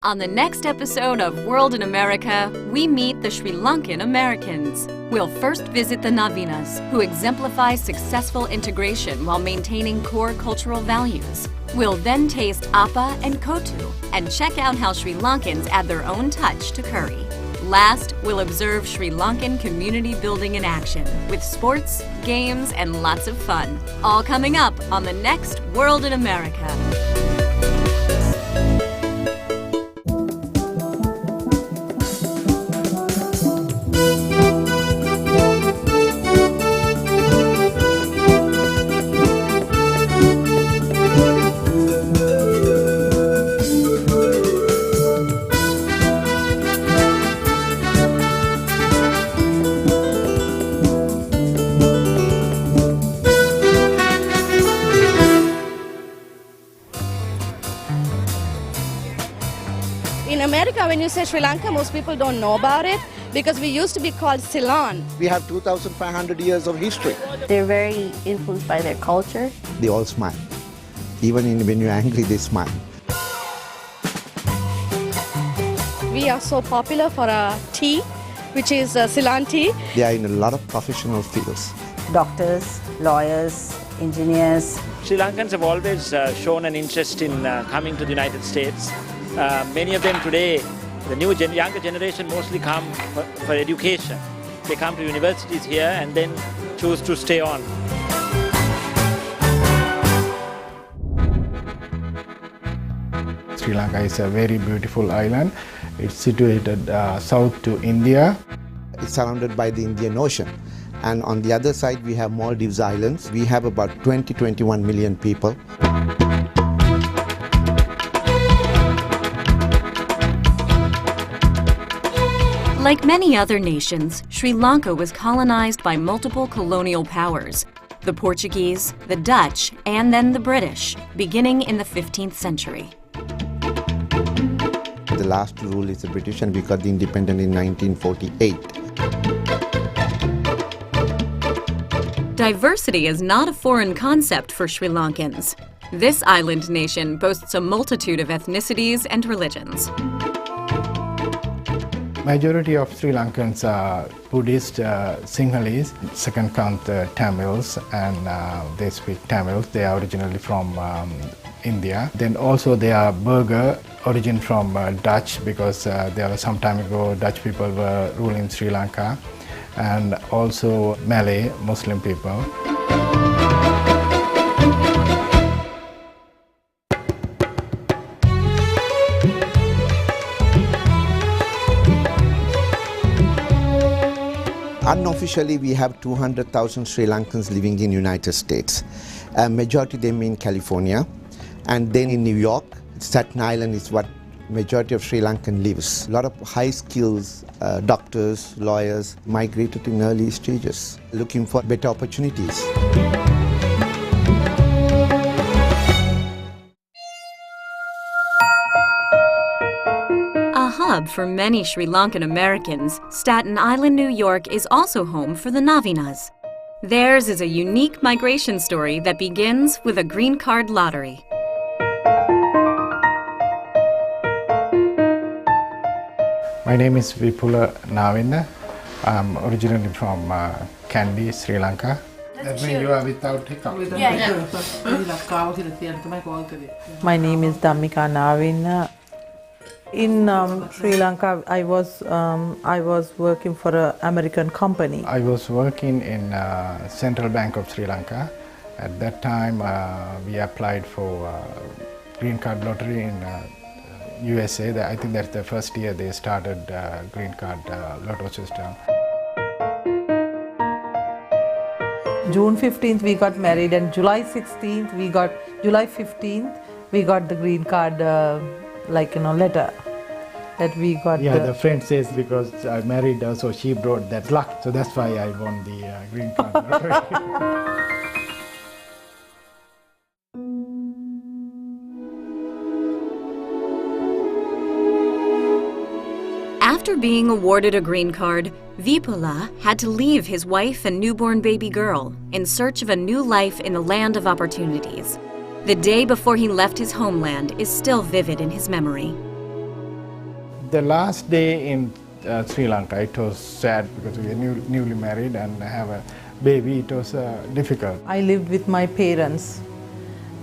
On the next episode of World in America, we meet the Sri Lankan Americans. We'll first visit the Navinas, who exemplify successful integration while maintaining core cultural values. We'll then taste appa and kotu and check out how Sri Lankans add their own touch to curry. Last, we'll observe Sri Lankan community building in action with sports, games, and lots of fun. All coming up on the next World in America. In America, when you say Sri Lanka, most people don't know about it because we used to be called Ceylon. We have 2,500 years of history. They're very influenced by their culture. They all smile. Even when you're angry, they smile. We are so popular for our tea, which is Ceylon tea. They are in a lot of professional fields. Doctors, lawyers, engineers. Sri Lankans have always shown an interest in coming to the United States. Many of them today, the younger generation mostly come for education. They come to universities here and then choose to stay on. Sri Lanka is a very beautiful island. It's situated south to India. It's surrounded by the Indian Ocean. And on the other side, we have Maldives Islands. We have about 21 million people. Like many other nations, Sri Lanka was colonized by multiple colonial powers, the Portuguese, the Dutch, and then the British, beginning in the 15th century. The last rule is the British, and we got the independence in 1948. Diversity is not a foreign concept for Sri Lankans. This island nation boasts a multitude of ethnicities and religions. Majority of Sri Lankans are Buddhist, Sinhalese. Second count Tamils, and they speak Tamil. They are originally from India. Then also they are Burgher, origin from Dutch, because there was some time ago Dutch people were ruling Sri Lanka, and also Malay, Muslim people. Unofficially, we have 200,000 Sri Lankans living in the United States. Majority of them in California, and then in New York. Staten Island is what majority of Sri Lankan lives. A lot of high skills, doctors, lawyers migrated in early stages, looking for better opportunities. A hub for many Sri Lankan Americans, Staten Island, New York is also home for the Navinas. Theirs is a unique migration story that begins with a green card lottery. My name is Vipula Navina. I'm originally from Kandy, Sri Lanka. That means you are without hiccup. My name is Dhammika Navina. In Sri Lanka, I was working for an American company. I was working in Central Bank of Sri Lanka. At that time, we applied for green card lottery in USA. I think that's the first year they started green card lotto system. June 15th we got married, and July 15th we got the green card letter that we got. Yeah, the friend says because I married her, so she brought that luck. So that's why I won the green card lottery. After being awarded a green card, Vipula had to leave his wife and newborn baby girl in search of a new life in the land of opportunities. The day before he left his homeland is still vivid in his memory. The last day in Sri Lanka, it was sad because we were newly married and have a baby. It was difficult. I lived with my parents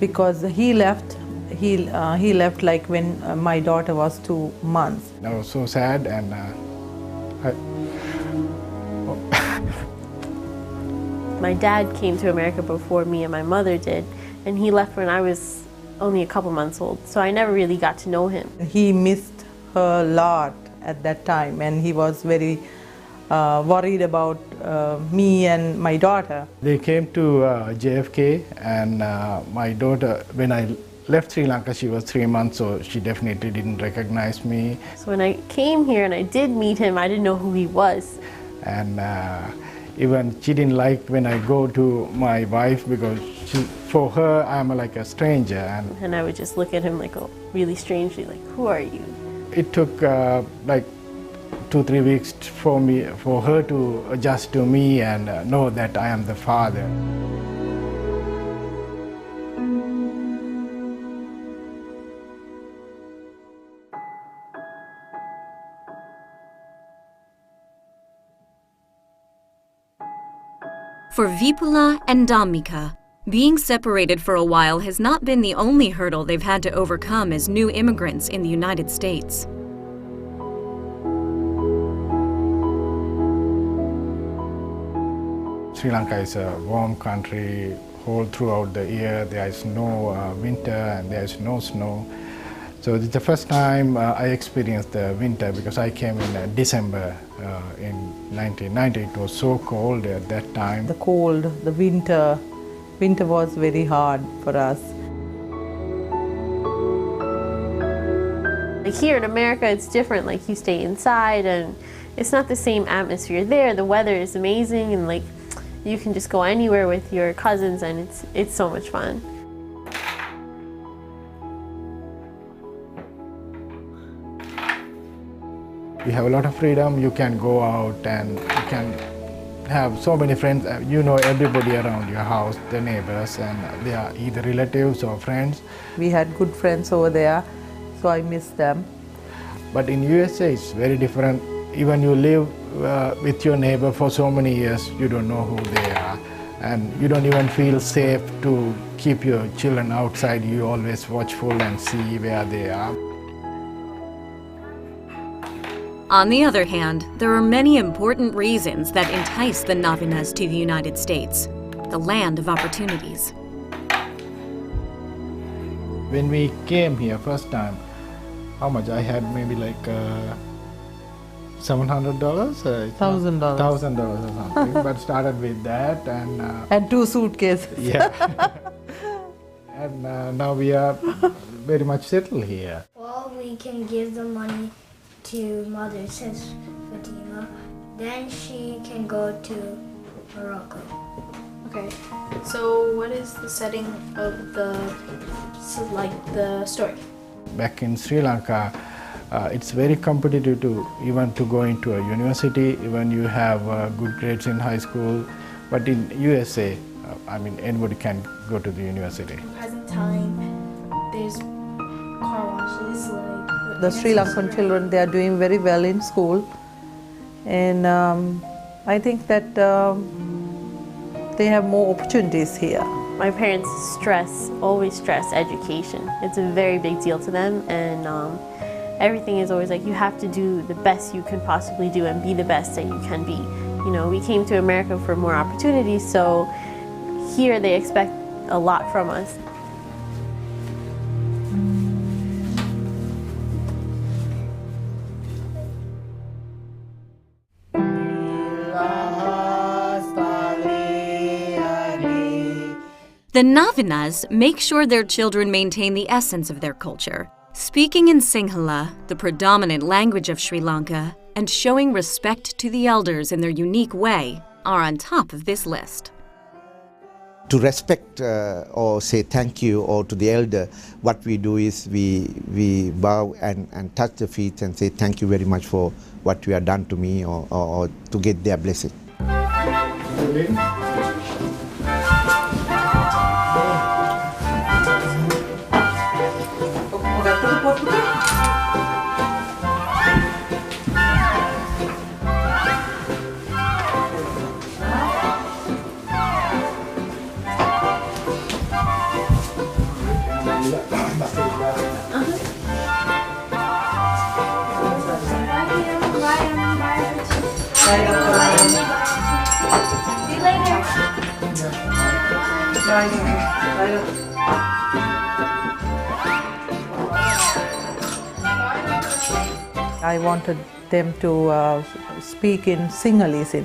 because he left like when my daughter was 2 months. I was so sad, and My dad came to America before me and my mother did, and he left when I was only a couple months old, so I never really got to know him. He missed her a lot at that time, and he was very worried about me and my daughter. They came to JFK, and my daughter, when I left Sri Lanka, she was 3 months, so she definitely didn't recognize me. So when I came here and I did meet him, I didn't know who he was. And even she didn't like when I go to my wife, because for her, I'm like a stranger. And I would just look at him like really strangely, like, who are you? It took like 2-3 weeks for her to adjust to me and know that I am the father. For Vipula and Dhammika, being separated for a while has not been the only hurdle they've had to overcome as new immigrants in the United States. Sri Lanka is a warm country all throughout the year. There is no winter and there is no snow. So it's the first time I experienced the winter, because I came in December in 1990. It was so cold at that time. The cold, the winter was very hard for us. Like here in America, it's different. Like you stay inside and it's not the same atmosphere there. The weather is amazing, and like you can just go anywhere with your cousins, and it's so much fun. You have a lot of freedom. You can go out and you can have so many friends. You know everybody around your house, the neighbors, and they are either relatives or friends. We had good friends over there, so I miss them. But in USA, it's very different. Even you live with your neighbor for so many years, you don't know who they are. And you don't even feel safe to keep your children outside. You always watchful and see where they are. On the other hand, there are many important reasons that entice the Navinas to the United States, the land of opportunities. When we came here first time, how much? I had maybe like $700? $1,000. $1,000 or something, but started with that And 2 suitcases. yeah. And now we are very much settled here. Well, we can give the money to Mother, says Fatima. Then she can go to Morocco. Okay, so what is the setting of the story? Back in Sri Lanka, it's very competitive even to go into a university, even you have good grades in high school. But in USA, I mean, anybody can go to the university. In present time, there's car washes, The Sri Lankan children, they are doing very well in school, and I think that they have more opportunities here. My parents always stress education. It's a very big deal to them, and everything is always like you have to do the best you can possibly do and be the best that you can be. You know, we came to America for more opportunities, so here they expect a lot from us. The Navinas make sure their children maintain the essence of their culture, speaking in Sinhala, the predominant language of Sri Lanka, and showing respect to the elders in their unique way are on top of this list. To respect or say thank you or to the elder, what we do is we bow and touch the feet and say thank you very much for what you have done to me, or to get their blessing. I wanted them to speak in Sinhalese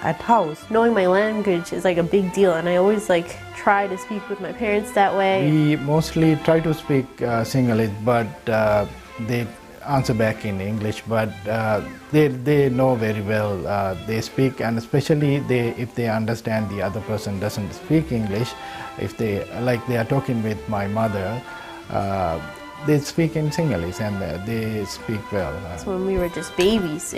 at house. Knowing my language is like a big deal, and I always like try to speak with my parents that way. We mostly try to speak Sinhalese, but they answer back in English. But they know very well. They speak, and especially if they understand the other person doesn't speak English, if they are talking with my mother. They speak in Sinhalese and they speak well. So when we were just babies,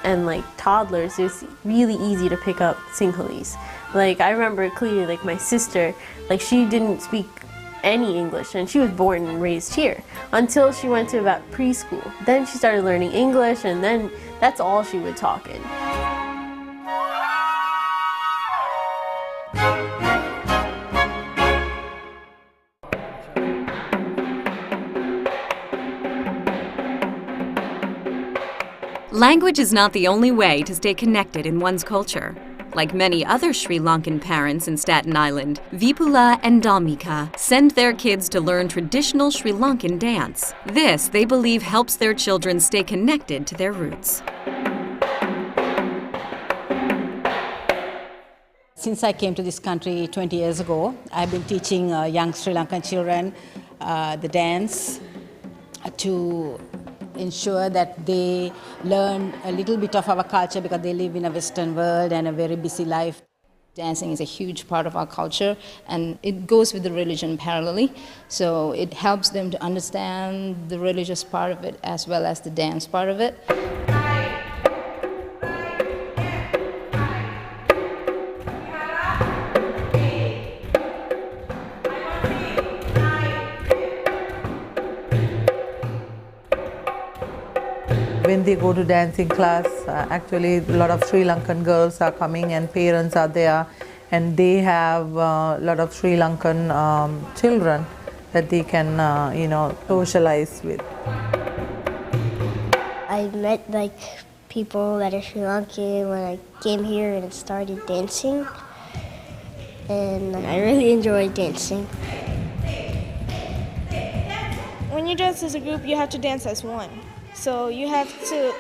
and like toddlers, it was really easy to pick up Sinhalese. Like I remember clearly, like my sister, like she didn't speak any English, and she was born and raised here until she went to about preschool. Then she started learning English, and then that's all she would talk in. Language is not the only way to stay connected in one's culture. Like many other Sri Lankan parents in Staten Island, Vipula and Dhammika send their kids to learn traditional Sri Lankan dance. This, they believe, helps their children stay connected to their roots. Since I came to this country 20 years ago, I've been teaching young Sri Lankan children the dance to ensure that they learn a little bit of our culture, because they live in a Western world and a very busy life. Dancing is a huge part of our culture, and it goes with the religion parallelly. So it helps them to understand the religious part of it as well as the dance part of it. When they go to dancing class, actually a lot of Sri Lankan girls are coming and parents are there, and they have a lot of Sri Lankan children that they can, socialize with. I met like people that are Sri Lankan when I came here and started dancing, and I really enjoyed dancing. When you dance as a group, you have to dance as one. So you have to,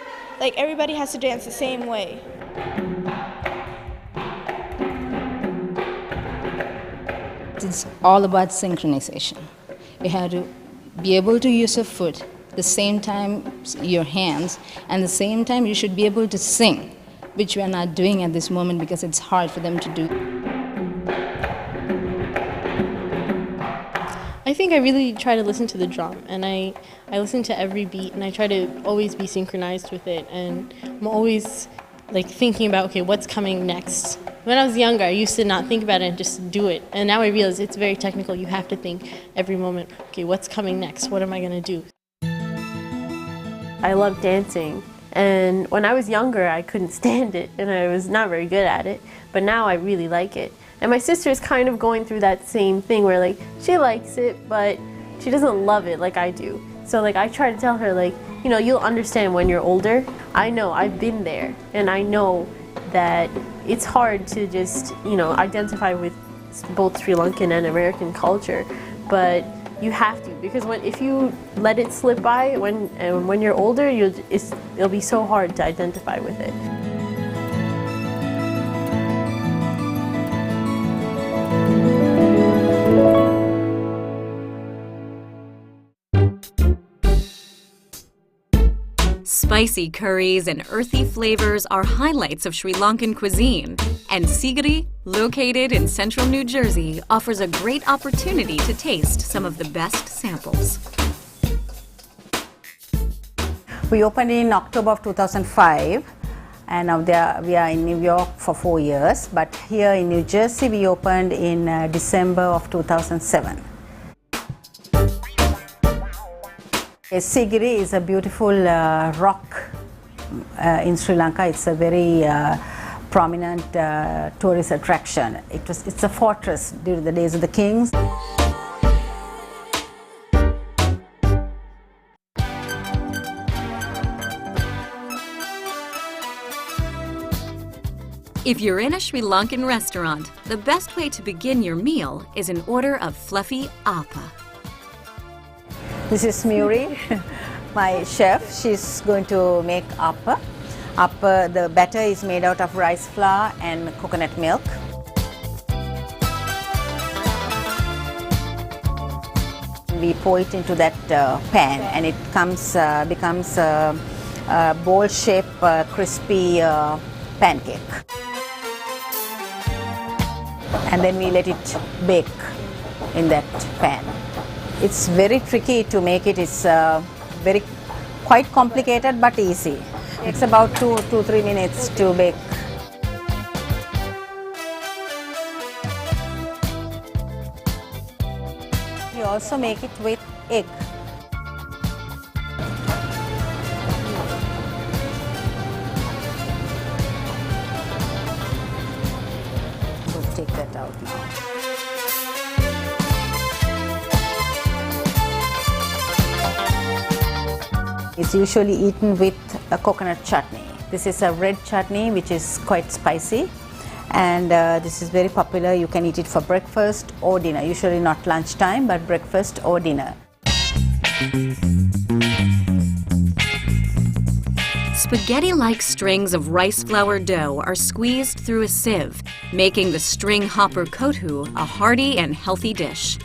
everybody has to dance the same way. It's all about synchronization. You have to be able to use your foot, the same time your hands, and the same time you should be able to sing, which we are not doing at this moment because it's hard for them to do. I think I really try to listen to the drum, and I listen to every beat, and I try to always be synchronized with it, and I'm always thinking about, okay, what's coming next. When I was younger, I used to not think about it and just do it, and now I realize it's very technical. You have to think every moment, okay, what's coming next? What am I going to do? I love dancing, and when I was younger, I couldn't stand it, and I was not very good at it, but now I really like it. And my sister is kind of going through that same thing where she likes it, but she doesn't love it like I do. So I try to tell her you'll understand when you're older. I know, I've been there, and I know that it's hard to just, identify with both Sri Lankan and American culture, but you have to, because if you let it slip by when you're older, it'll be so hard to identify with it. Spicy curries and earthy flavors are highlights of Sri Lankan cuisine, and Sigiri, located in central New Jersey, offers a great opportunity to taste some of the best samples. We opened in October of 2005, and now we are in New York for 4 years, but here in New Jersey we opened in December of 2007. Sigiri is a beautiful rock in Sri Lanka. It's a very prominent tourist attraction. It's a fortress during the days of the kings. If you're in a Sri Lankan restaurant, the best way to begin your meal is an order of fluffy appa. This is Muri, my chef. She's going to make appa. Appa, the batter is made out of rice flour and coconut milk. We pour it into that pan, and it becomes a bowl-shaped, crispy pancake. And then we let it bake in that pan. It's very tricky to make it. It's quite complicated but easy. It takes about 2-3 minutes to bake. You also make it with egg. We'll take that out now. It's usually eaten with a coconut chutney. This is a red chutney which is quite spicy, and this is very popular. You can eat it for breakfast or dinner, usually not lunchtime but breakfast or dinner. Spaghetti-like strings of rice flour dough are squeezed through a sieve, making the string hopper kothu a hearty and healthy dish.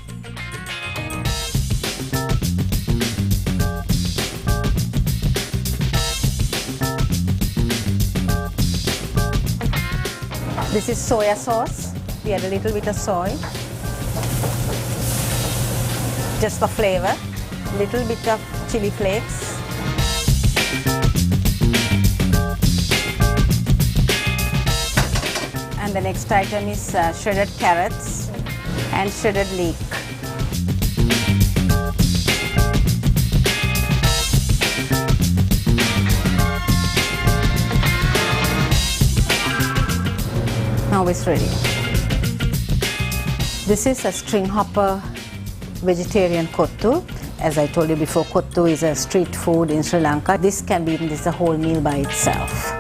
This is soya sauce. We add a little bit of soy, just for flavor. Little bit of chili flakes. And the next item is shredded carrots and shredded leek. Now it's ready. This is a string hopper vegetarian kottu. As I told you before, kottu is a street food in Sri Lanka. This can be eaten as a whole meal by itself.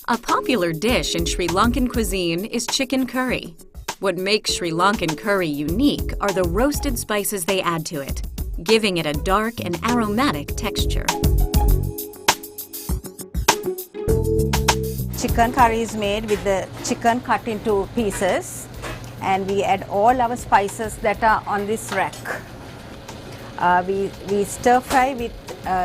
A popular dish in Sri Lankan cuisine is chicken curry. What makes Sri Lankan curry unique are the roasted spices they add to it, giving it a dark and aromatic texture. Chicken curry is made with the chicken cut into pieces, and we add all our spices that are on this rack. We stir fry with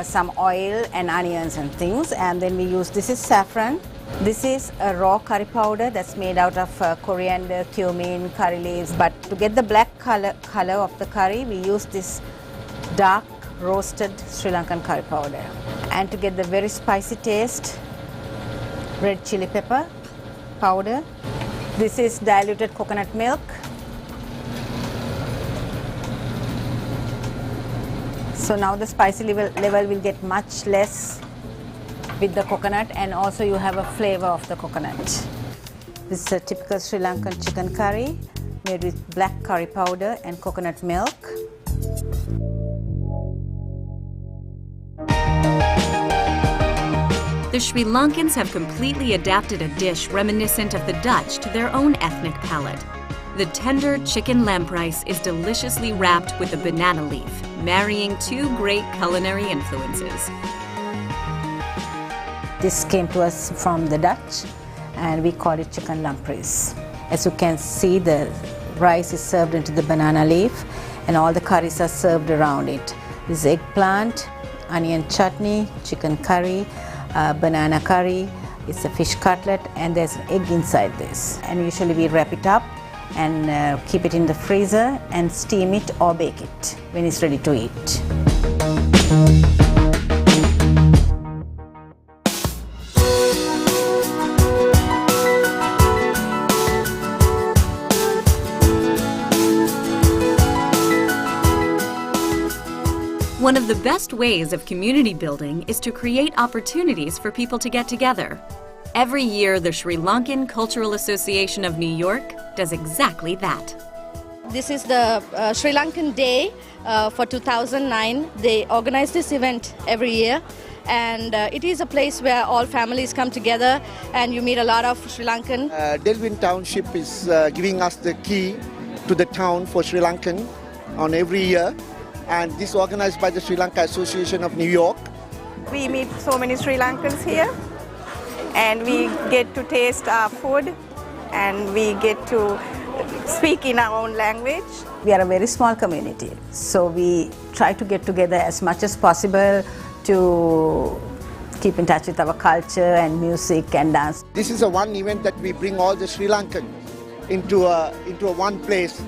some oil and onions and things, and then we use, this is saffron. This is a raw curry powder that's made out of coriander, cumin, curry leaves. But to get the black color of the curry, we use this dark roasted Sri Lankan curry powder. And to get the very spicy taste, red chili pepper powder. This is diluted coconut milk. So now the spicy level will get much less with the coconut, and also you have a flavor of the coconut. This is a typical Sri Lankan chicken curry made with black curry powder and coconut milk. The Sri Lankans have completely adapted a dish reminiscent of the Dutch to their own ethnic palate. The tender chicken lampreis is deliciously wrapped with a banana leaf, marrying two great culinary influences. This came to us from the Dutch, and we call it chicken lampreis. As you can see, the rice is served into the banana leaf, and all the curries are served around it. This is eggplant, onion chutney, chicken curry, banana curry, it's a fish cutlet, and there's an egg inside this. And usually we wrap it up and keep it in the freezer and steam it or bake it when it's ready to eat. One of the best ways of community building is to create opportunities for people to get together. Every year, the Sri Lankan Cultural Association of New York does exactly that. This is the Sri Lankan Day for 2009. They organize this event every year, and it is a place where all families come together and you meet a lot of Sri Lankan. Delwyn Township is giving us the key to the town for Sri Lankan on every year, and this is organized by the Sri Lanka Association of New York. We meet so many Sri Lankans here, and we get to taste our food, and we get to speak in our own language. We are a very small community, so we try to get together as much as possible to keep in touch with our culture and music and dance. This is a one event that we bring all the Sri Lankan into a one place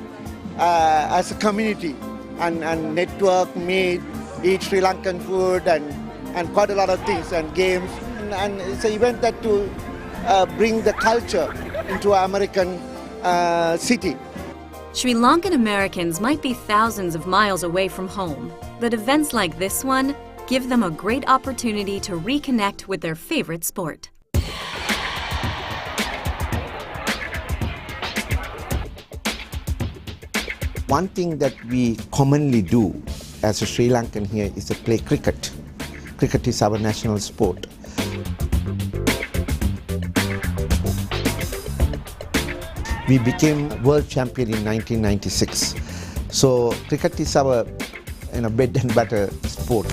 as a community and network, meet, eat Sri Lankan food and quite a lot of things and games. And it's an event that to bring the culture into an American city. Sri Lankan Americans might be thousands of miles away from home, but events like this one give them a great opportunity to reconnect with their favorite sport. One thing that we commonly do as a Sri Lankan here is to play cricket. Cricket is our national sport. We became world champion in 1996. So cricket is our bread and butter sport.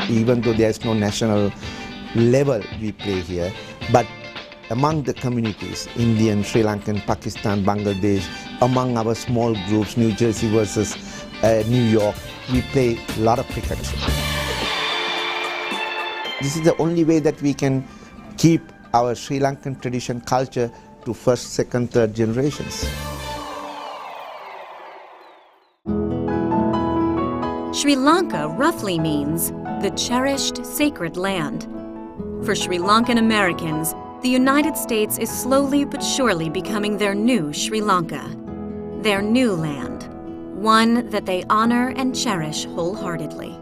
Even though there is no national level we play here, but among the communities, Indian, Sri Lankan, Pakistan, Bangladesh, among our small groups, New Jersey versus New York, we play a lot of cricket. This is the only way that we can keep our Sri Lankan tradition culture to first, second, third generations. Sri Lanka roughly means the cherished sacred land. For Sri Lankan Americans, the United States is slowly but surely becoming their new Sri Lanka, their new land, one that they honor and cherish wholeheartedly.